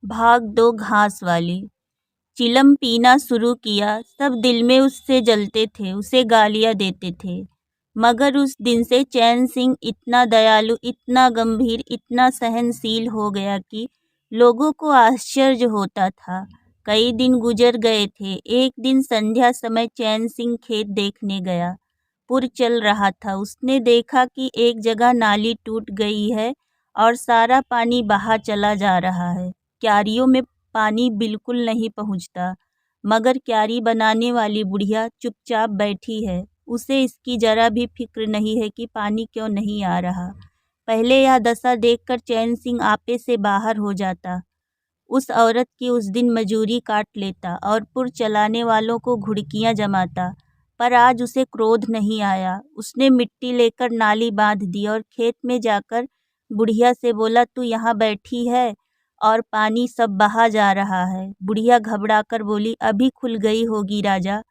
भाग दो घास वाली। चिलम पीना शुरू किया। सब दिल में उससे जलते थे, उसे गालियां देते थे। मगर उस दिन से चैन सिंह इतना दयालु, इतना गंभीर, इतना सहनशील हो गया कि लोगों को आश्चर्य होता था। कई दिन गुजर गए थे। एक दिन संध्या समय चैन सिंह खेत देखने गया। पुर चल रहा था। उसने देखा कि एक जगह नाली टूट गई है और सारा पानी बहा चला जा रहा है। क्यारियों में पानी बिल्कुल नहीं पहुंचता, मगर क्यारी बनाने वाली बुढ़िया चुपचाप बैठी है। उसे इसकी जरा भी फिक्र नहीं है कि पानी क्यों नहीं आ रहा। पहले यह दशा देखकर चैन सिंह आपे से बाहर हो जाता। उस औरत की उस दिन मजूरी काट लेता और पुर चलाने वालों को घुड़कियां जमाता। पर आज उसे क्रोध नहीं आया। उसने मिट्टी लेकर नाली बांध दी और खेत में जाकर बुढ़िया से बोला, तू यहाँ बैठी है और पानी सब बहा जा रहा है। बुढ़िया घबराकर बोली, अभी खुल गई होगी राजा,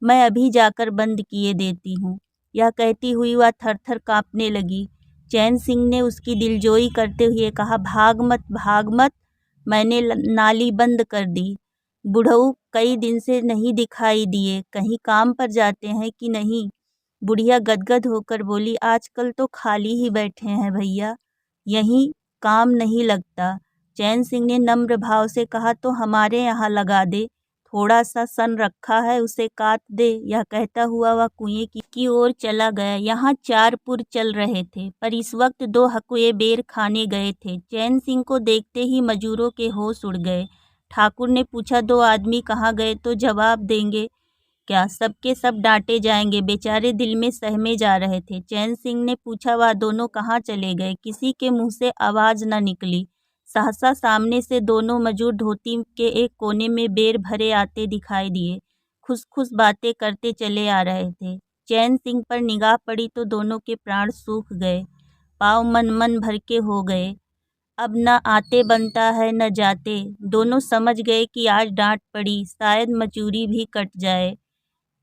मैं अभी जाकर बंद किए देती हूँ। यह कहती हुई वह थर-थर कांपने लगी। चैन सिंह ने उसकी दिलजोई करते हुए कहा, भाग मत, भाग मत, मैंने नाली बंद कर दी। बुढ़ऊ कई दिन से नहीं दिखाई दिए, कहीं काम पर जाते हैं कि नहीं? बुढ़िया गदगद होकर बोली, आजकल तो खाली ही बैठे हैं भैया, यहीं काम नहीं लगता। चैन सिंह ने नम्र भाव से कहा, तो हमारे यहाँ लगा दे, थोड़ा सा सन रखा है, उसे काट दे। यह कहता हुआ वह कुएं की ओर चला गया। यहाँ 4 पुर चल रहे थे, पर इस वक्त 2 हकुए बेर खाने गए थे। चैन सिंह को देखते ही मजूरों के होश उड़ गए। ठाकुर ने पूछा, 2 आदमी कहाँ गए? तो जवाब देंगे क्या? सबके सब डांटे जाएंगे। बेचारे दिल में सहमे जा रहे थे। चैन सिंह ने पूछा, वह दोनों कहाँ चले गए? किसी के मुंह से आवाज न निकली। सहसा सामने से दोनों मजूर धोती के एक कोने में बेर भरे आते दिखाई दिए। खुस-खुस बातें करते चले आ रहे थे। चैन सिंह पर निगाह पड़ी तो दोनों के प्राण सूख गए, पाँव मन भर के हो गए। अब न आते बनता है न जाते। दोनों समझ गए कि आज डांट पड़ी, शायद मजूरी भी कट जाए।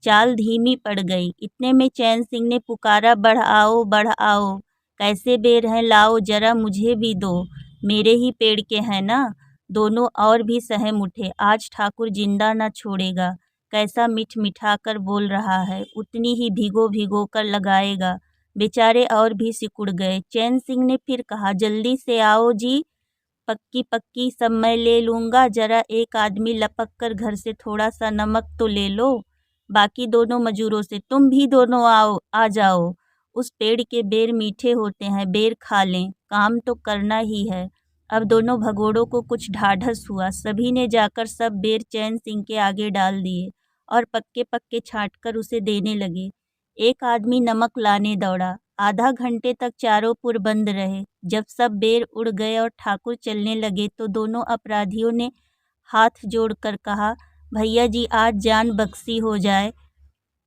चाल धीमी पड़ गई। इतने में चैन सिंह ने पुकारा, बढ़ आओ, बढ़ आओ, कैसे बेर हैं, लाओ जरा मुझे भी दो, मेरे ही पेड़ के हैं ना। दोनों और भी सहम उठे। आज ठाकुर जिंदा न छोड़ेगा। कैसा मिठ मिठा कर बोल रहा है, उतनी ही भिगो भिगो कर लगाएगा। बेचारे और भी सिकुड़ गए। चैन सिंह ने फिर कहा, जल्दी से आओ जी, पक्की पक्की सब मैं ले लूँगा। जरा एक आदमी लपक कर घर से थोड़ा सा नमक तो ले लो। बाकी दोनों मजूरों से, तुम भी दोनों आओ, आ जाओ। उस पेड़ के बेर मीठे होते हैं, बेर खा लें, काम तो करना ही है। अब दोनों भगोड़ों को कुछ ढाढ़स हुआ। सभी ने जाकर सब बेर चैन सिंह के आगे डाल दिए और पक्के पक्के छाँट कर उसे देने लगे। एक आदमी नमक लाने दौड़ा। आधा घंटे तक चारों पुर बंद रहे। जब सब बेर उड़ गए और ठाकुर चलने लगे तो दोनों अपराधियों ने हाथ जोड़कर कहा, भैया जी आज जान बख्शी हो जाए,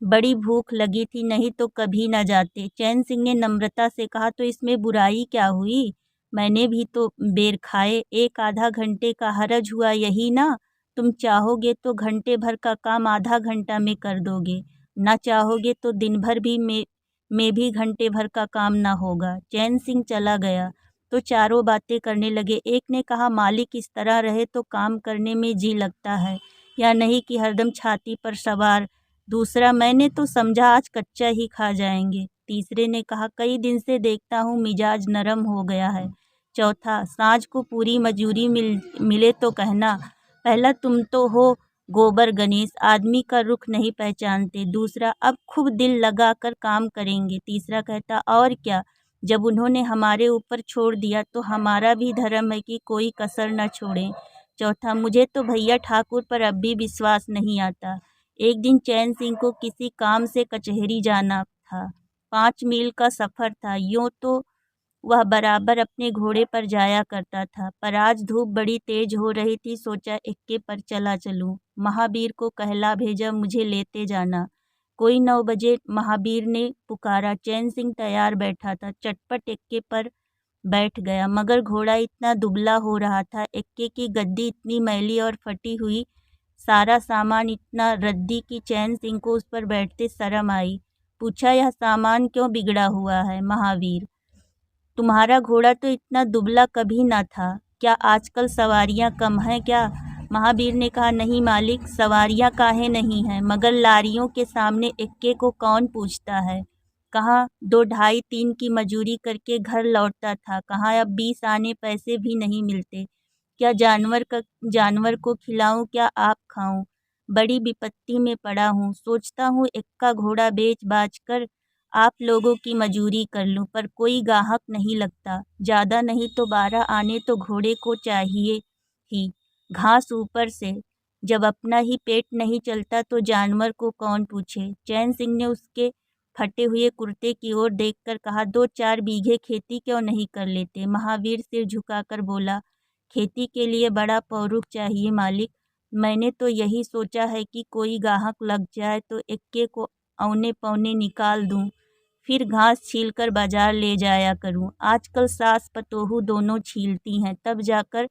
बड़ी भूख लगी थी, नहीं तो कभी न जाते। चैन सिंह ने नम्रता से कहा, तो इसमें बुराई क्या हुई? मैंने भी तो बेर खाए। एक आधा घंटे का हरज हुआ, यही ना? तुम चाहोगे तो घंटे भर का काम आधा घंटा में कर दोगे, ना चाहोगे तो दिन भर भी में भी घंटे भर का काम ना होगा। चैन सिंह चला गया तो चारों बातें करने लगे। एक ने कहा, मालिक इस तरह रहे तो काम करने में जी लगता है, या नहीं कि हरदम छाती पर सवार। दूसरा, मैंने तो समझा आज कच्चा ही खा जाएंगे। तीसरे ने कहा, कई दिन से देखता हूँ मिजाज नरम हो गया है। चौथा, सांझ को पूरी मजूरी मिले तो कहना। पहला, तुम तो हो गोबर गणेश, आदमी का रुख नहीं पहचानते। दूसरा, अब खूब दिल लगा कर काम करेंगे। तीसरा कहता, और क्या, जब उन्होंने हमारे ऊपर छोड़ दिया तो हमारा भी धर्म है कि कोई कसर न छोड़ें। चौथा, मुझे तो भैया ठाकुर पर अब भी विश्वास नहीं आता। एक दिन चैन सिंह को किसी काम से कचहरी जाना था। 5 मील का सफ़र था। यूँ तो वह बराबर अपने घोड़े पर जाया करता था, पर आज धूप बड़ी तेज हो रही थी। सोचा एक्के पर चला चलूं। महावीर को कहला भेजा, मुझे लेते जाना। कोई 9 बजे महावीर ने पुकारा। चैन सिंह तैयार बैठा था, चटपट एक्के पर बैठ गया, मगर घोड़ा इतना दुबला हो रहा था, एक्के की गद्दी इतनी मैली और फटी हुई, सारा सामान इतना रद्दी कि चैन सिंह को उस पर बैठते शर्म आई। पूछा, यह सामान क्यों बिगड़ा हुआ है? महावीर, तुम्हारा घोड़ा तो इतना दुबला कभी न था। क्या आजकल सवारियां कम हैं क्या? महावीर ने कहा, नहीं मालिक, सवारियां काहे नहीं हैं, मगर लारियों के सामने इक्के को कौन पूछता है। कहाँ 2 ढाई 3 की मजूरी करके घर लौटता था, कहाँ अब 20 आने पैसे भी नहीं मिलते। क्या जानवर को खिलाऊं, क्या आप खाऊं। बड़ी विपत्ति में पड़ा हूँ, सोचता हूँ इक्का घोड़ा बेच बाच कर आप लोगों की मजूरी कर लूं, पर कोई गाहक नहीं लगता। ज़्यादा नहीं तो 12 आने तो घोड़े को चाहिए ही, घास ऊपर से। जब अपना ही पेट नहीं चलता तो जानवर को कौन पूछे। चैन सिंह ने उसके फटे हुए कुर्ते की ओर देखकर कहा, 2-4 बीघे खेती क्यों नहीं कर लेते। महावीर सिर झुकाकर बोला, खेती के लिए बड़ा पौरुख चाहिए मालिक। मैंने तो यही सोचा है कि कोई गाहक लग जाए तो इक्के को औने पौने निकाल दूं, फिर घास छीलकर बाजार ले जाया करूं। आजकल सास पतोहू दोनों छीलती हैं, तब जाकर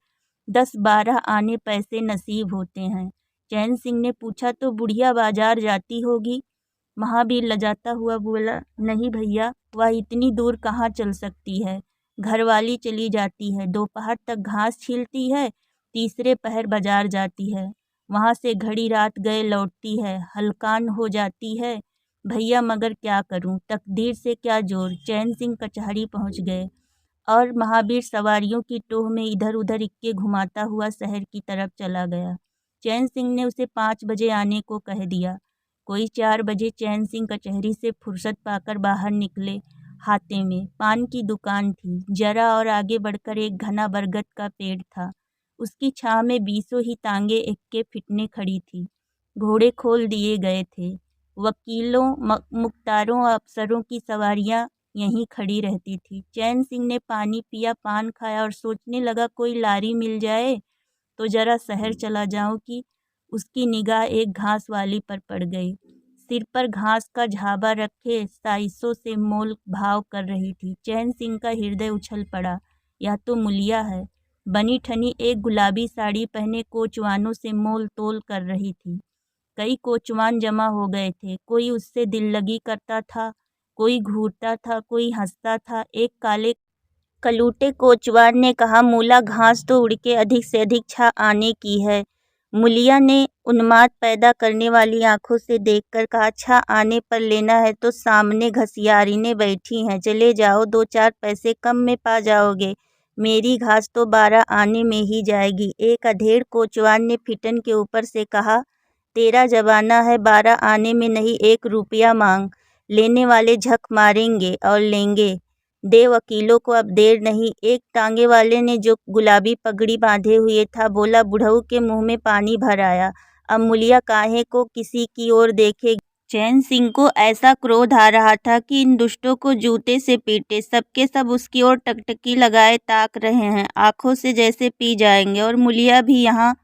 10-12 आने पैसे नसीब होते हैं। चैन सिंह ने पूछा, तो बुढ़िया बाजार जाती होगी। महावीर लजाता हुआ बोला, नहीं भैया, वह इतनी दूर कहाँ चल सकती है। घरवाली चली जाती है, दोपहर तक घास छीलती है, तीसरे पहर बाजार जाती है, वहाँ से घड़ी रात गए लौटती है, हलकान हो जाती है। भैया मगर क्या करूं, तकदीर से क्या जोर। चैन सिंह कचहरी पहुंच गए और महावीर सवारियों की टोह में इधर उधर इक्के घुमाता हुआ शहर की तरफ चला गया। चैन सिंह ने उसे 5 बजे आने को कह दिया। कोई 4 बजे चैन सिंह कचहरी से फुर्सत पाकर बाहर निकले। हाथे में पान की दुकान थी। जरा और आगे बढ़कर एक घना बरगद का पेड़ था। उसकी छांव में 20 ही तांगे इक्के फिटने खड़ी थी। घोड़े खोल दिए गए थे। वकीलों, मुख्तारों, अफसरों की सवारियां यहीं खड़ी रहती थी। चैन सिंह ने पानी पिया, पान खाया और सोचने लगा, कोई लारी मिल जाए तो जरा शहर चला जाऊं कि। उसकी निगाह एक घास वाली पर पड़ गई। सिर पर घास का झाबा रखे साइसों से मोल भाव कर रही थी। चैन सिंह का हृदय उछल पड़ा। यह तो मुलिया है। बनी ठनी एक गुलाबी साड़ी पहने कोचवानों से मोल तोल कर रही थी। कई कोचवान जमा हो गए थे। कोई उससे दिल लगी करता था, कोई घूरता था, कोई हंसता था। एक काले कलूटे कोचवान ने कहा, मूला घास तो उड़ के अधिक से अधिक छा आने की है। मुलिया ने उन्माद पैदा करने वाली आंखों से देखकर कहा, छा आने पर लेना है तो सामने घसियारीने बैठी हैं, चले जाओ, 2-4 पैसे कम में पा जाओगे। मेरी घास तो 12 आने में ही जाएगी। एक अधेड़ कोचवान ने फिटन के ऊपर से कहा, तेरा जमाना है, 12 आने में नहीं, 1 रुपया मांग। लेने वाले झक मारेंगे और लेंगे। दे वकीलों को, अब देर नहीं। एक टांगे वाले ने, जो गुलाबी पगड़ी बांधे हुए था, बोला, बुढ़ऊ के मुंह में पानी भर आया। अब मुलिया काहे को किसी की ओर देखे। चैन सिंह को ऐसा क्रोध आ रहा था कि इन दुष्टों को जूते से पीटे। सबके सब उसकी ओर टकटकी लगाए ताक रहे हैं, आंखों से जैसे पी जाएंगे। और मुलिया भी यहाँ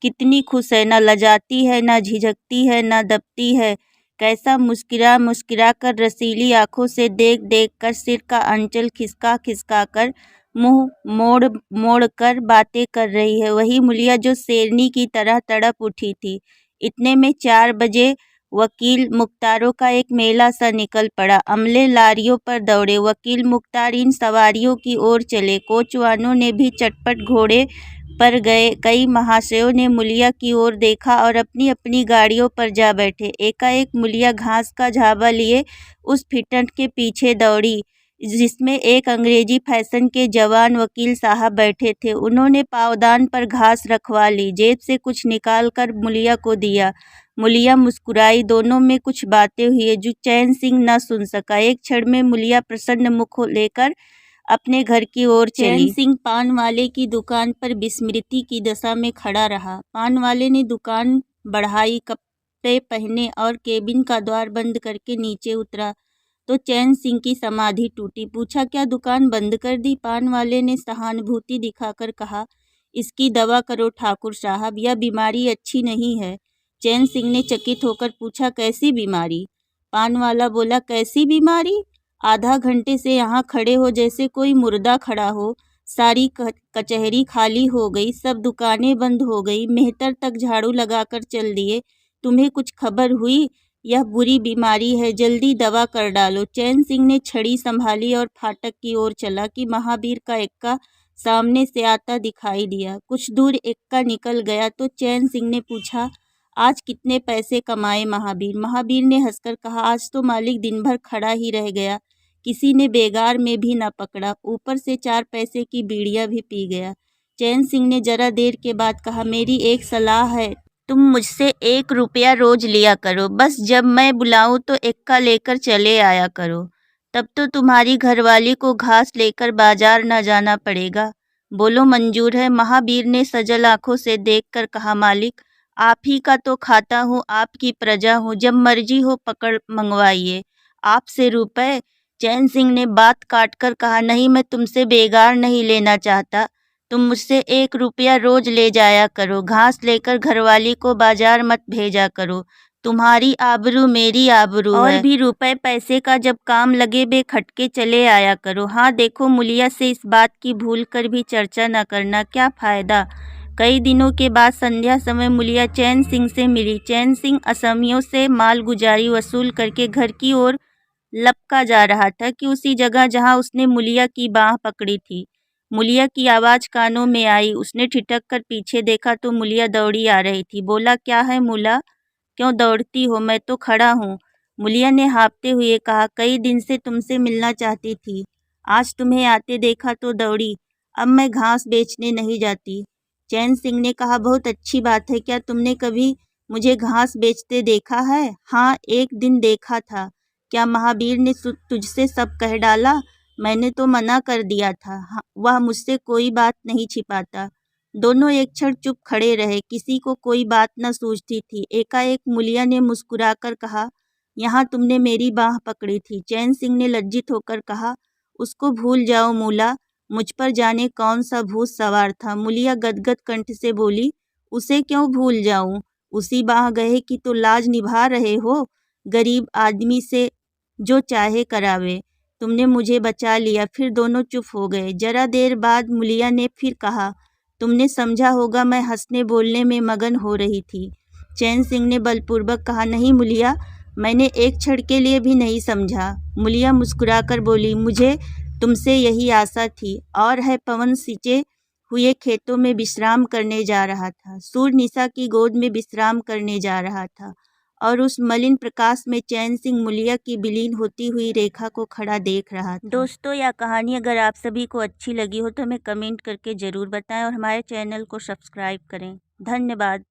कितनी खुश है, न लजाती है, न झिझकती है, न दबती है। कैसा मुस्कुरा मुस्कुरा कर, रसीली आंखों से देख देख कर, सिर का अंचल खिसका खिसका कर, मुंह मोड़ मोड़ कर बातें कर रही है। वही मुलिया जो शेरनी की तरह तड़प उठी थी। इतने में 4 बजे वकील मुख्तारों का एक मेला सा निकल पड़ा। अमले लारियों पर दौड़े। वकील मुख्तार इन सवारियों की ओर चले। कोचवानों ने भी चटपट घोड़े पर गए। कई महाशयों ने मुलिया की ओर देखा और अपनी अपनी गाड़ियों पर जा बैठे। एकाएक मुलिया घास का झाबा लिए उस फिटन के पीछे दौड़ी, जिसमें एक अंग्रेजी फैशन के जवान वकील साहब बैठे थे। उन्होंने पावदान पर घास रखवा ली, जेब से कुछ निकाल कर मुलिया को दिया। मुलिया मुस्कुराई। दोनों में कुछ बातें हुई जो चैन सिंह न सुन सका। एक क्षण में मुलिया प्रसन्न मुख लेकर अपने घर की ओर चली। चैन सिंह पान वाले की दुकान पर विस्मृति की दशा में खड़ा रहा। पान वाले ने दुकान बढ़ाई, कपड़े पहने और केबिन का द्वार बंद करके नीचे उतरा तो चैन सिंह की समाधि टूटी। पूछा, क्या दुकान बंद कर दी? पान वाले ने सहानुभूति दिखाकर कहा, इसकी दवा करो ठाकुर साहब, यह बीमारी अच्छी नहीं है। चैन सिंह ने चकित होकर पूछा, कैसी बीमारी? पान वाला बोला, कैसी बीमारी? आधा घंटे से यहाँ खड़े हो जैसे कोई मुर्दा खड़ा हो। सारी कचहरी खाली हो गई, सब दुकानें बंद हो गई, मेहतर तक झाड़ू लगाकर चल दिए। तुम्हें कुछ खबर हुई? यह बुरी बीमारी है, जल्दी दवा कर डालो। चैन सिंह ने छड़ी संभाली और फाटक की ओर चला कि महावीर का इक्का सामने से आता दिखाई दिया। कुछ दूर एक्का निकल गया तो चैन सिंह ने पूछा, आज कितने पैसे कमाए महावीर? महावीर ने हंसकर कहा, आज तो मालिक दिन भर खड़ा ही रह गया, किसी ने बेगार में भी न पकड़ा, ऊपर से 4 पैसे की बीड़ियाँ भी पी गया। चैन सिंह ने जरा देर के बाद कहा, मेरी एक सलाह है, तुम मुझसे 1 रुपया रोज लिया करो, बस जब मैं बुलाऊं तो एक्का लेकर चले आया करो, तब तो तुम्हारी घरवाली को घास लेकर बाजार न जाना पड़ेगा। बोलो मंजूर है? महावीर ने सजल आंखों से देखकर कहा, मालिक आप ही का तो खाता हूँ, आपकी प्रजा हूँ, जब मर्जी हो पकड़ मंगवाइए, आपसे रुपए? चैन सिंह ने बात काटकर कहा, नहीं, मैं तुमसे बेगार नहीं लेना चाहता, तुम मुझसे 1 रुपया रोज ले जाया करो, घास लेकर घरवाली को बाजार मत भेजा करो, तुम्हारी आबरू मेरी आबरू है। और भी रुपए पैसे का जब काम लगे बेखटके चले आया करो। हाँ देखो, मुलिया से इस बात की भूल कर भी चर्चा न करना, क्या फायदा। कई दिनों के बाद संध्या समय मुलिया चैन सिंह से मिली। चैन सिंह असमियों से माल गुजारी वसूल करके घर की ओर लपका जा रहा था कि उसी जगह जहां उसने मुलिया की बाह पकड़ी थी। मुलिया की आवाज कानों में आई। उसने ठिठक कर पीछे देखा तो मुलिया दौड़ी आ रही थी। बोला, क्या है मुला, क्यों दौड़ती हो? मैं तो खड़ा हूँ। मुलिया ने हाँफते हुए कहा, कई दिन से तुमसे मिलना चाहती थी, आज तुम्हें आते देखा तो दौड़ी। अब मैं घास बेचने नहीं जाती। चैन सिंह ने कहा, बहुत अच्छी बात है, क्या तुमने कभी मुझे घास बेचते देखा है? हाँ, एक दिन देखा था। क्या महावीर ने तुझसे सब कह डाला? मैंने तो मना कर दिया था, वह मुझसे कोई बात नहीं छिपाता। दोनों एक क्षण चुप खड़े रहे, किसी को कोई बात न सूझती थी। एकाएक मुलिया ने मुस्कुराकर कहा, यहाँ तुमने मेरी बाह पकड़ी थी। चैन सिंह ने लज्जित होकर कहा, उसको भूल जाओ मूला, मुझ पर जाने कौन सा भूत सवार था। मुलिया गदगद कंठ से बोली, उसे क्यों भूल जाऊं? उसी बाह गए की तो लाज निभा रहे हो, गरीब आदमी से जो चाहे करावे। तुमने मुझे बचा लिया। फिर दोनों चुप हो गए। जरा देर बाद मुलिया ने फिर कहा, तुमने समझा होगा मैं हंसने बोलने में मगन हो रही थी। चैन सिंह ने बलपूर्वक कहा, नहीं मुलिया, मैंने एक क्षण के लिए भी नहीं समझा। मुलिया मुस्कुराकर बोली, मुझे तुमसे यही आशा थी। और है, पवन सिंचे हुए खेतों में विश्राम करने जा रहा था, सूर्य निशा की गोद में विश्राम करने जा रहा था, और उस मलिन प्रकाश में चैन सिंह मुलिया की विलीन होती हुई रेखा को खड़ा देख रहा था। दोस्तों, यह कहानी अगर आप सभी को अच्छी लगी हो तो हमें कमेंट करके ज़रूर बताएं और हमारे चैनल को सब्सक्राइब करें। धन्यवाद।